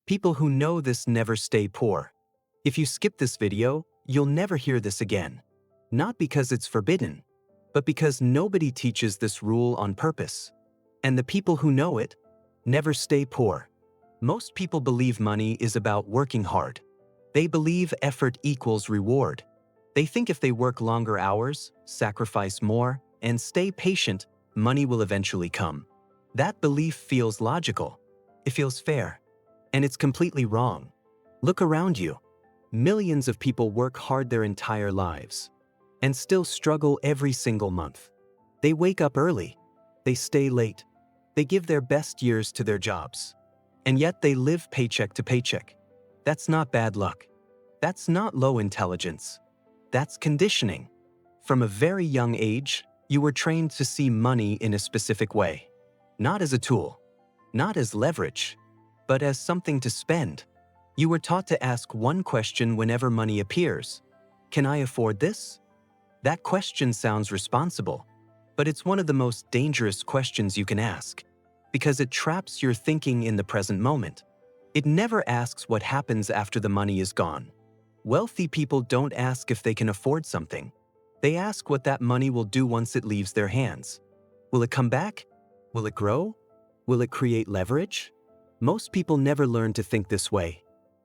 People who know this never stay poor. If you skip this video, you'll never hear this again. Not because it's forbidden, but because nobody teaches this rule on purpose. And the people who know it never stay poor. Most people believe money is about working hard. They believe effort equals reward. They think if they work longer hours, sacrifice more, and stay patient, money will eventually come. That belief feels logical. It feels fair. And it's completely wrong. Look around you. Millions of people work hard their entire lives and still struggle every single month. They wake up early. They stay late. They give their best years to their jobs. And yet they live paycheck to paycheck. That's not bad luck. That's not low intelligence. That's conditioning. From a very young age, you were trained to see money in a specific way. Not as a tool, not as leverage, but as something to spend. You were taught to ask one question whenever money appears. Can I afford this? That question sounds responsible, but it's one of the most dangerous questions you can ask, because it traps your thinking in the present moment. It never asks what happens after the money is gone. Wealthy people don't ask if they can afford something. They ask what that money will do once it leaves their hands. Will it come back? Will it grow? Will it create leverage? Most people never learn to think this way,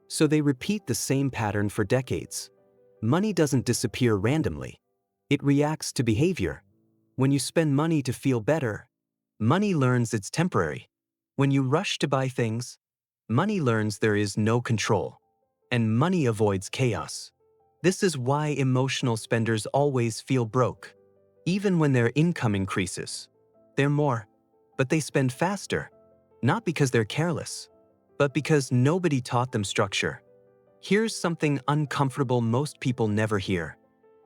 so they repeat the same pattern for decades. Money doesn't disappear randomly. It reacts to behavior. When you spend money to feel better, money learns it's temporary. When you rush to buy things, money learns there is no control, and money avoids chaos. This is why emotional spenders always feel broke. Even when their income increases, they're more, but they spend faster, not because they're careless, but because nobody taught them structure. Here's something uncomfortable most people never hear.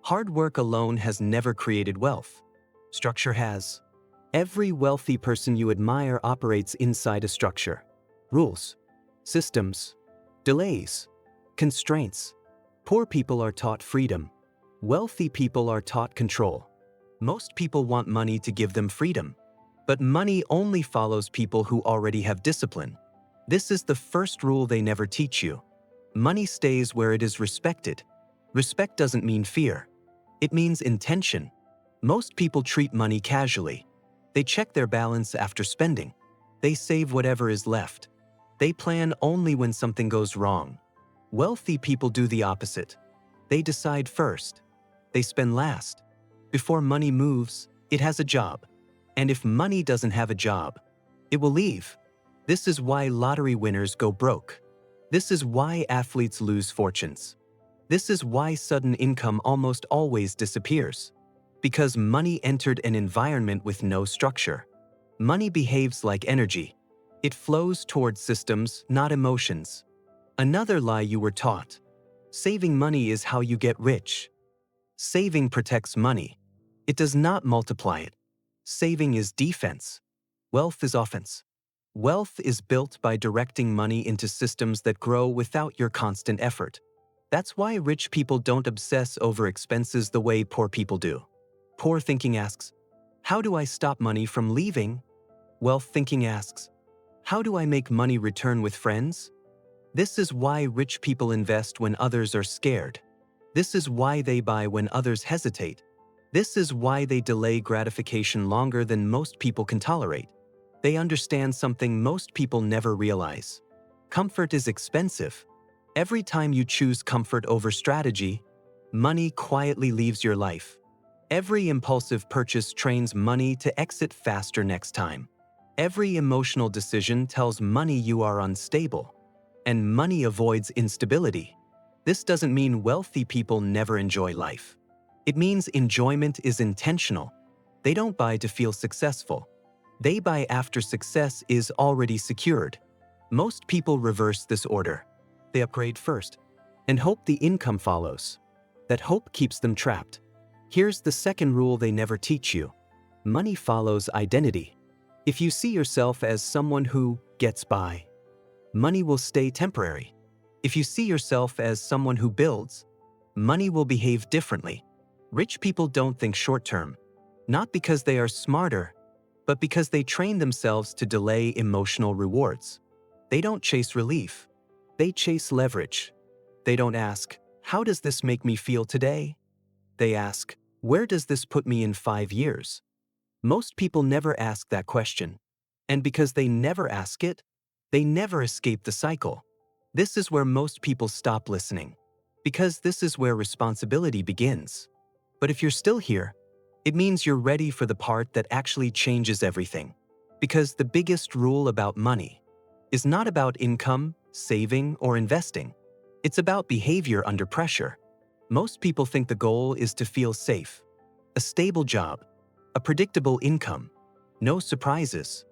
Hard work alone has never created wealth. Structure has. Every wealthy person you admire operates inside a structure. Rules, systems, delays, constraints. Poor people are taught freedom. Wealthy people are taught control. Most people want money to give them freedom, but money only follows people who already have discipline. This is the first rule they never teach you. Money stays where it is respected. Respect doesn't mean fear. It means intention. Most people treat money casually. They check their balance after spending. They save whatever is left. They plan only when something goes wrong. Wealthy people do the opposite. They decide first. They spend last. Before money moves, it has a job. And if money doesn't have a job, it will leave. This is why lottery winners go broke. This is why athletes lose fortunes. This is why sudden income almost always disappears. Because money entered an environment with no structure. Money behaves like energy. It flows towards systems, not emotions. Another lie you were taught. Saving money is how you get rich. Saving protects money. It does not multiply it. Saving is defense. Wealth is offense. Wealth is built by directing money into systems that grow without your constant effort. That's why rich people don't obsess over expenses the way poor people do. Poor thinking asks, how do I stop money from leaving? Wealth thinking asks, how do I make money return with friends? This is why rich people invest when others are scared. This is why they buy when others hesitate. This is why they delay gratification longer than most people can tolerate. They understand something most people never realize. Comfort is expensive. Every time you choose comfort over strategy, money quietly leaves your life. Every impulsive purchase trains money to exit faster next time. Every emotional decision tells money you are unstable. And money avoids instability. This doesn't mean wealthy people never enjoy life. It means enjoyment is intentional. They don't buy to feel successful. They buy after success is already secured. Most people reverse this order. They upgrade first and hope the income follows. That hope keeps them trapped. Here's the second rule they never teach you. Money follows identity. If you see yourself as someone who gets by, money will stay temporary. If you see yourself as someone who builds, money will behave differently. Rich people don't think short-term, not because they are smarter, but because they train themselves to delay emotional rewards. They don't chase relief. They chase leverage. They don't ask, how does this make me feel today? They ask, where does this put me in 5 years? Most people never ask that question. And because they never ask it, they never escape the cycle. This is where most people stop listening, because this is where responsibility begins. But if you're still here, it means you're ready for the part that actually changes everything. Because the biggest rule about money is not about income, saving, or investing. It's about behavior under pressure. Most people think the goal is to feel safe, a stable job, a predictable income, no surprises.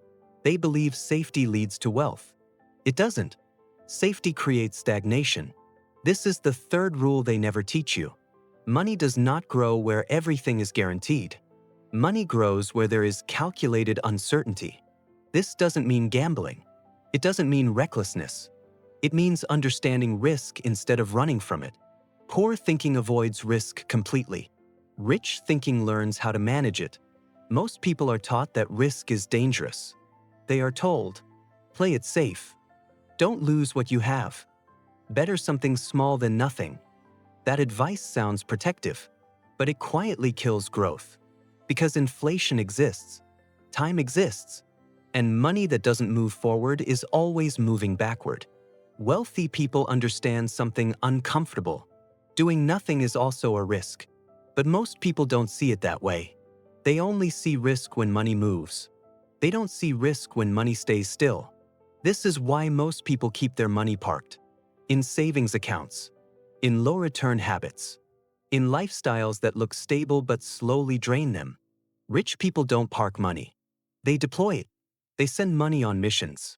They believe safety leads to wealth. It doesn't. Safety creates stagnation. This is the third rule they never teach you. Money does not grow where everything is guaranteed. Money grows where there is calculated uncertainty. This doesn't mean gambling. It doesn't mean recklessness. It means understanding risk instead of running from it. Poor thinking avoids risk completely. Rich thinking learns how to manage it. Most people are taught that risk is dangerous. They are told, play it safe. Don't lose what you have. Better something small than nothing. That advice sounds protective, but it quietly kills growth. Because inflation exists, time exists, and money that doesn't move forward is always moving backward. Wealthy people understand something uncomfortable. Doing nothing is also a risk, but most people don't see it that way. They only see risk when money moves. They don't see risk when money stays still. This is why most people keep their money parked. In savings accounts, in low-return habits, in lifestyles that look stable but slowly drain them. Rich people don't park money. They deploy it. They send money on missions.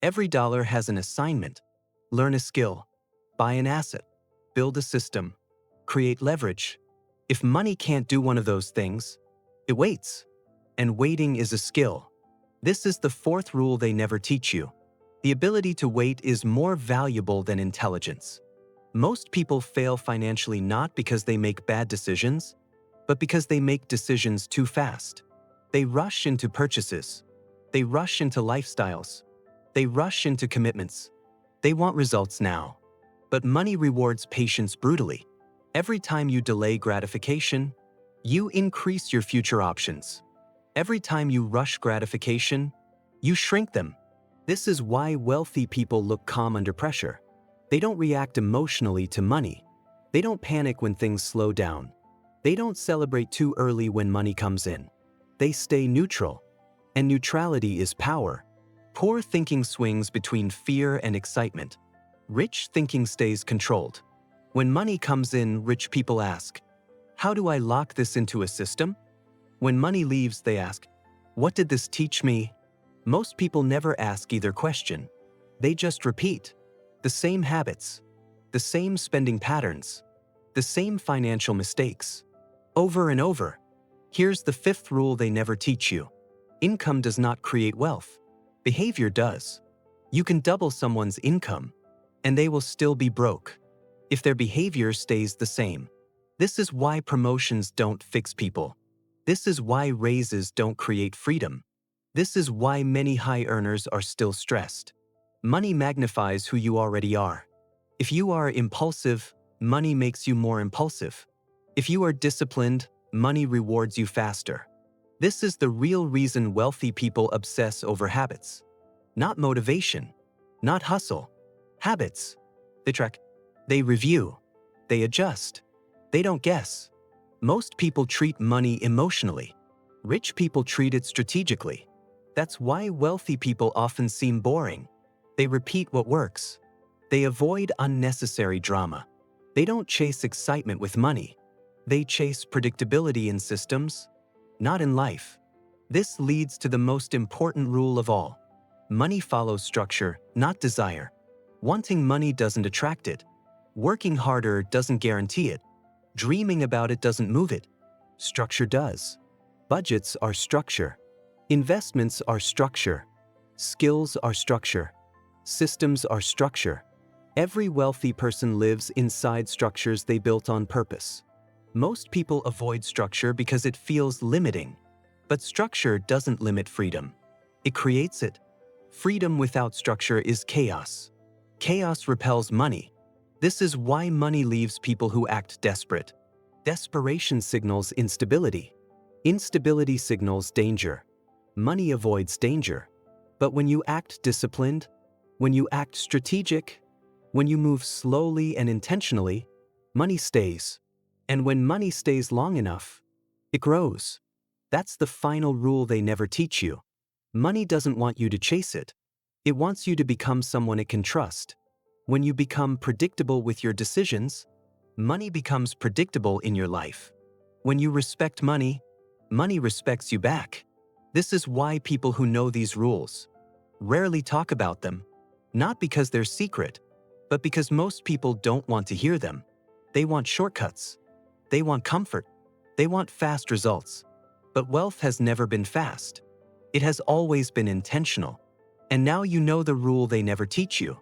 Every dollar has an assignment. Learn a skill, buy an asset, build a system, create leverage. If money can't do one of those things, it waits. And waiting is a skill. This is the fourth rule they never teach you. The ability to wait is more valuable than intelligence. Most people fail financially not because they make bad decisions, but because they make decisions too fast. They rush into purchases. They rush into lifestyles. They rush into commitments. They want results now. But money rewards patience brutally. Every time you delay gratification, you increase your future options. Every time you rush gratification, you shrink them. This is why wealthy people look calm under pressure. They don't react emotionally to money. They don't panic when things slow down. They don't celebrate too early when money comes in. They stay neutral. And neutrality is power. Poor thinking swings between fear and excitement. Rich thinking stays controlled. When money comes in, rich people ask, how do I lock this into a system? When money leaves, they ask, what did this teach me? Most people never ask either question. They just repeat the same habits, the same spending patterns, the same financial mistakes, over and over. Here's the fifth rule they never teach you. Income does not create wealth. Behavior does. You can double someone's income, and they will still be broke if their behavior stays the same. This is why promotions don't fix people. This is why raises don't create freedom. This is why many high earners are still stressed. Money magnifies who you already are. If you are impulsive, money makes you more impulsive. If you are disciplined, money rewards you faster. This is the real reason wealthy people obsess over habits. Not motivation, not hustle. Habits. They track, they review, they adjust. They don't guess. Most people treat money emotionally. Rich people treat it strategically. That's why wealthy people often seem boring. They repeat what works. They avoid unnecessary drama. They don't chase excitement with money. They chase predictability in systems, not in life. This leads to the most important rule of all. Money follows structure, not desire. Wanting money doesn't attract it. Working harder doesn't guarantee it. Dreaming about it doesn't move it. Structure does. Budgets are structure. Investments are structure. Skills are structure. Systems are structure. Every wealthy person lives inside structures they built on purpose. Most people avoid structure because it feels limiting. But structure doesn't limit freedom. It creates it. Freedom without structure is chaos. Chaos repels money. This is why money leaves people who act desperate. Desperation signals instability. Instability signals danger. Money avoids danger. But when you act disciplined, when you act strategic, when you move slowly and intentionally, money stays. And when money stays long enough, it grows. That's the final rule they never teach you. Money doesn't want you to chase it. It wants you to become someone it can trust. When you become predictable with your decisions, money becomes predictable in your life. When you respect money, money respects you back. This is why people who know these rules rarely talk about them, not because they're secret, but because most people don't want to hear them. They want shortcuts. They want comfort. They want fast results. But wealth has never been fast. It has always been intentional. And now you know the rule they never teach you.